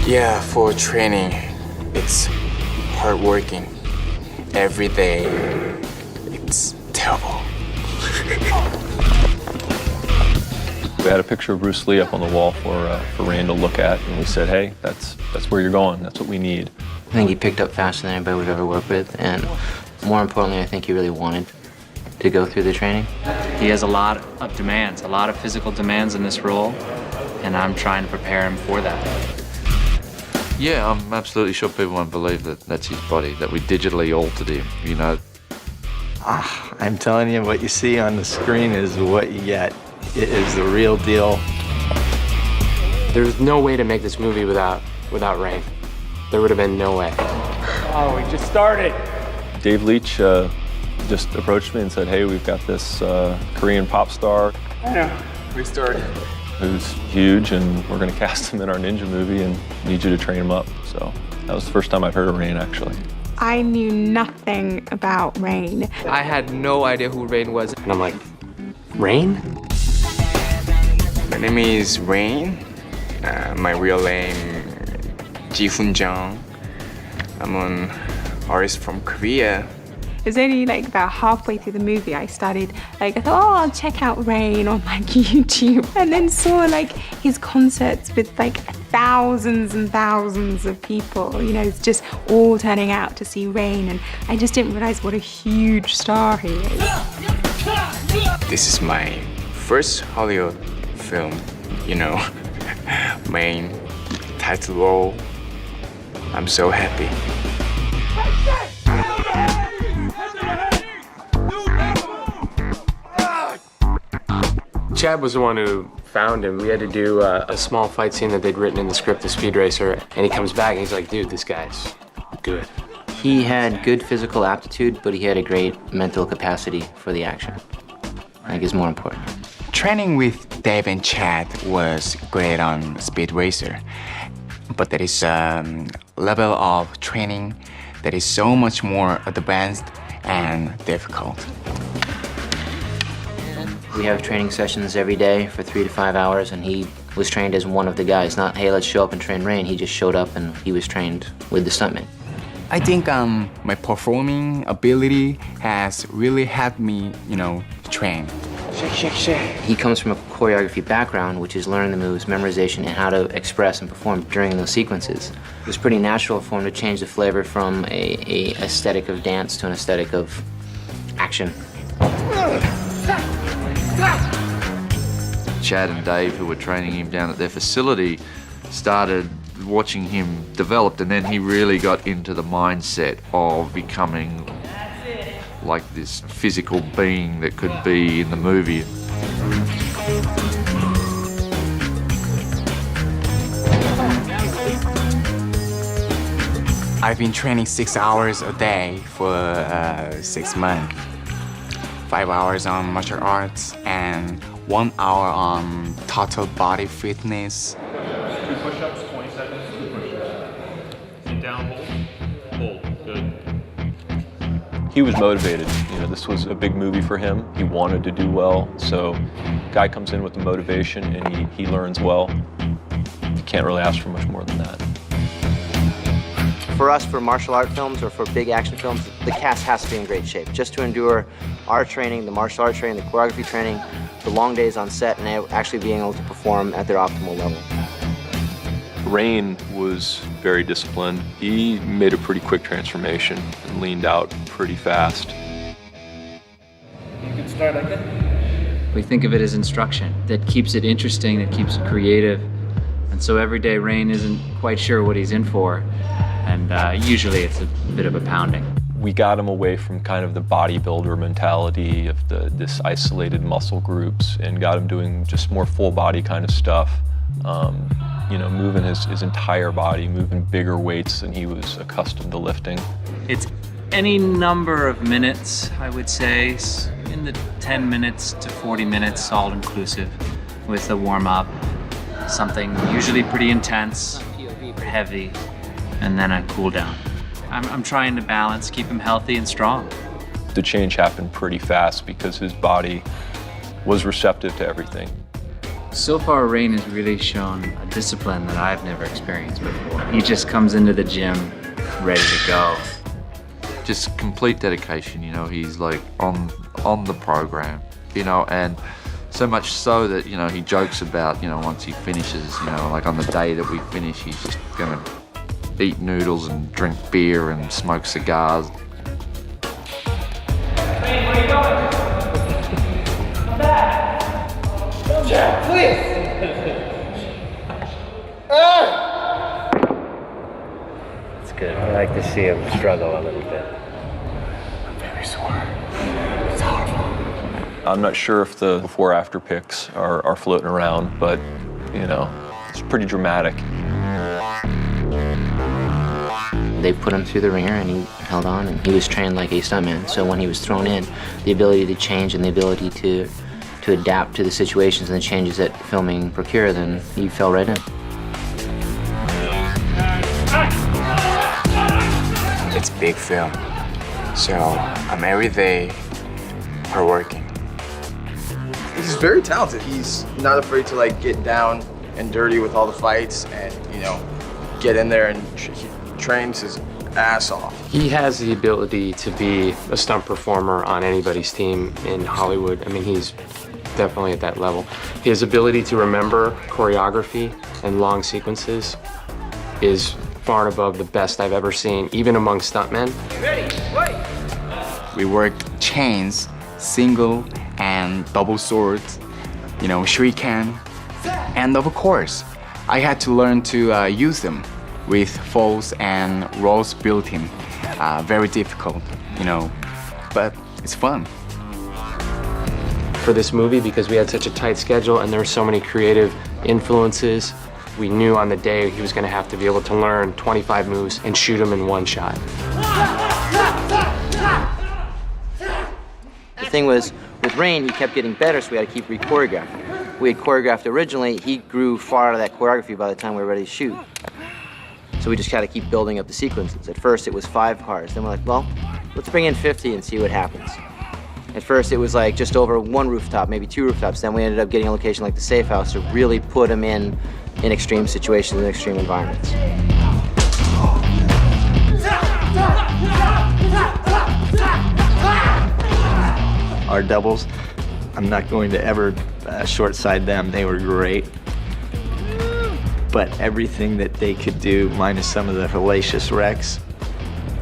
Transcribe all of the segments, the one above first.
Yeah, for training, it's hard working. Every day, it's terrible. We had a picture of Bruce Lee up on the wall for Rain to look at, and we said, hey, that's where you're going. That's what we need. I think he picked up faster than anybody we've ever worked with, and more importantly, I think he really wanted to go through the training. He has a lot of demands, a lot of physical demands in this role, and I'm trying to prepare him for that. Yeah, I'm absolutely sure people won't believe that that's his body, that we digitally altered him, you know. I'm telling you, what you see on the screen is what you get. It is the real deal. There's no way to make this movie without Rain. There would have been no way. Oh, we just started. Dave Leitch just approached me and said, hey, we've got this Korean pop star. I know, we started. Who's huge, and we're going to cast him in our ninja movie and need you to train him up. So that was the first time I'd heard of Rain, actually. I knew nothing about Rain. I had no idea who Rain was. And I'm like, Rain? My name is Rain. My real name, Ji-Hoon Jung. I'm an artist from Korea. It was only like about halfway through the movie I started, I thought, oh, I'll check out Rain on like YouTube, and then saw like his concerts with like thousands and thousands of people, you know, it's just all turning out to see Rain, and I just didn't realize what a huge star he is. This is my first Hollywood film, you know, main title role. I'm so happy. Chad was the one who found him. We had to do a small fight scene that they'd written in the script of Speed Racer, and he comes back and he's like, dude, this guy's good. He had good physical aptitude, but he had a great mental capacity for the action. I think is more important. Training with Dave and Chad was great on Speed Racer, but there is a level of training that is so much more advanced and difficult. We have training sessions every day for 3 to 5 hours, and he was trained as one of the guys. Not, hey, let's show up and train Rain. He just showed up and he was trained with the stuntmen. I think my performing ability has really helped me, you know, train. Shake, shake, shake. He comes from a choreography background, which is learning the moves, memorization, and how to express and perform during those sequences. It was pretty natural for him to change the flavor from a aesthetic of dance to an aesthetic of action. Chad and Dave, who were training him down at their facility, started watching him develop, and then he really got into the mindset of becoming like this physical being that could be in the movie. I've been training 6 hours a day for 6 months. 5 hours on martial arts and 1 hour on total body fitness. 2 push-ups, 20 seconds, 2 push-ups. Sit down, hold, good. He was motivated. You know, this was a big movie for him. He wanted to do well, so guy comes in with the motivation and he learns well. You can't really ask for much more than that. For us, for martial art films or for big action films, the cast has to be in great shape just to endure our training, the martial art training, the choreography training, the long days on set, and actually being able to perform at their optimal level. Rain was very disciplined. He made a pretty quick transformation and leaned out pretty fast. You can start like that. We think of it as instruction that keeps it interesting, that keeps it creative. And so every day Rain isn't quite sure what he's in for. And usually it's a bit of a pounding. We got him away from kind of the bodybuilder mentality of this isolated muscle groups and got him doing just more full body kind of stuff. You know, moving his entire body, moving bigger weights than he was accustomed to lifting. It's any number of minutes, I would say, in the 10 minutes to 40 minutes, all inclusive, with a warm-up, something usually pretty intense, heavy, and then a cool down. I'm trying to balance, keep him healthy and strong. The change happened pretty fast because his body was receptive to everything. So far, Rain has really shown a discipline that I've never experienced before. He just comes into the gym ready to go. Just complete dedication, you know, he's like on the program, you know, and so much so that, you know, he jokes about, you know, once he finishes, you know, like on the day that we finish, he's just gonna eat noodles and drink beer and smoke cigars. Where are you going? Come back. Jack, please. It's good. I like to see him struggle a little bit. I'm very sore. It's horrible. I'm not sure if the before-after pics are floating around, but, you know, it's pretty dramatic. They put him through the ringer and he held on, and he was trained like a stuntman. So when he was thrown in, the ability to change and the ability to adapt to the situations and the changes that filming procure, then he fell right in. It's a big film, so I'm every day hard working. He's very talented. He's not afraid to like get down and dirty with all the fights, and you know, get in there, and he trains his ass off. He has the ability to be a stunt performer on anybody's team in Hollywood. I mean, he's definitely at that level. His ability to remember choreography and long sequences is far and above the best I've ever seen, even among stuntmen. We worked chains, single and double swords, you know, shuriken, and of course, I had to learn to use them with falls and rolls built in. Very difficult, you know, but it's fun. For this movie, because we had such a tight schedule and there were so many creative influences, we knew on the day he was going to have to be able to learn 25 moves and shoot them in one shot. The thing was, with Rain, he kept getting better, so we had to keep re-choreographing. We had choreographed originally, he grew far out of that choreography by the time we were ready to shoot. So we just had to keep building up the sequences. At first it was 5 cars, then we're like, well, let's bring in 50 and see what happens. At first it was like just over 1 rooftop, maybe 2 rooftops, then we ended up getting a location like the Safe House to really put him in extreme situations and extreme environments. Our doubles, I'm not going to ever short side them. They were great. But everything that they could do, minus some of the hellacious wrecks,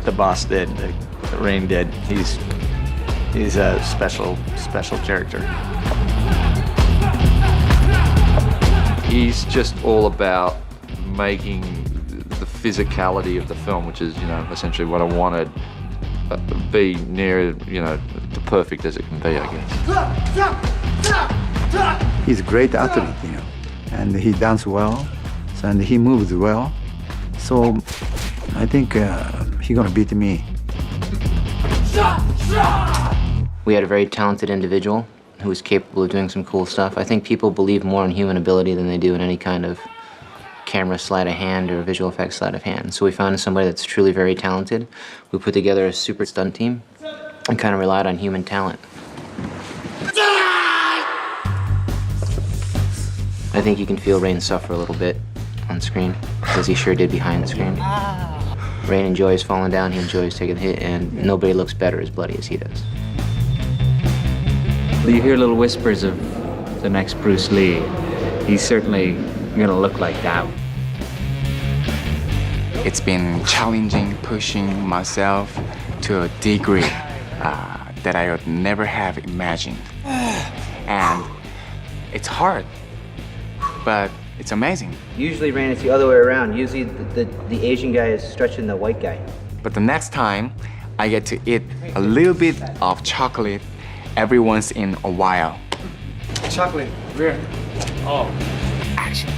the boss did, the Rain did. He's a special character. He's just all about making the physicality of the film, which is, you know, essentially what I wanted, be near, you know, to perfect as it can be, I guess. He's a great athlete, you know, and he dances well, and he moves well. So I think he's gonna beat me. We had a very talented individual who was capable of doing some cool stuff. I think people believe more in human ability than they do in any kind of camera sleight of hand or visual effects sleight of hand. So we found somebody that's truly very talented. We put together a super stunt team and kind of relied on human talent. I think you can feel Rain suffer a little bit on screen, as he sure did behind the screen. Rain enjoys falling down, he enjoys taking a hit, and nobody looks better as bloody as he does. You hear little whispers of the next Bruce Lee. He's certainly gonna look like that. It's been challenging, pushing myself to a degree that I would never have imagined. And it's hard, but it's amazing. Usually, Rain, it's the other way around. Usually the Asian guy is stretching the white guy. But the next time, I get to eat a little bit of chocolate every once in a while. Chocolate, rear. Oh. Action.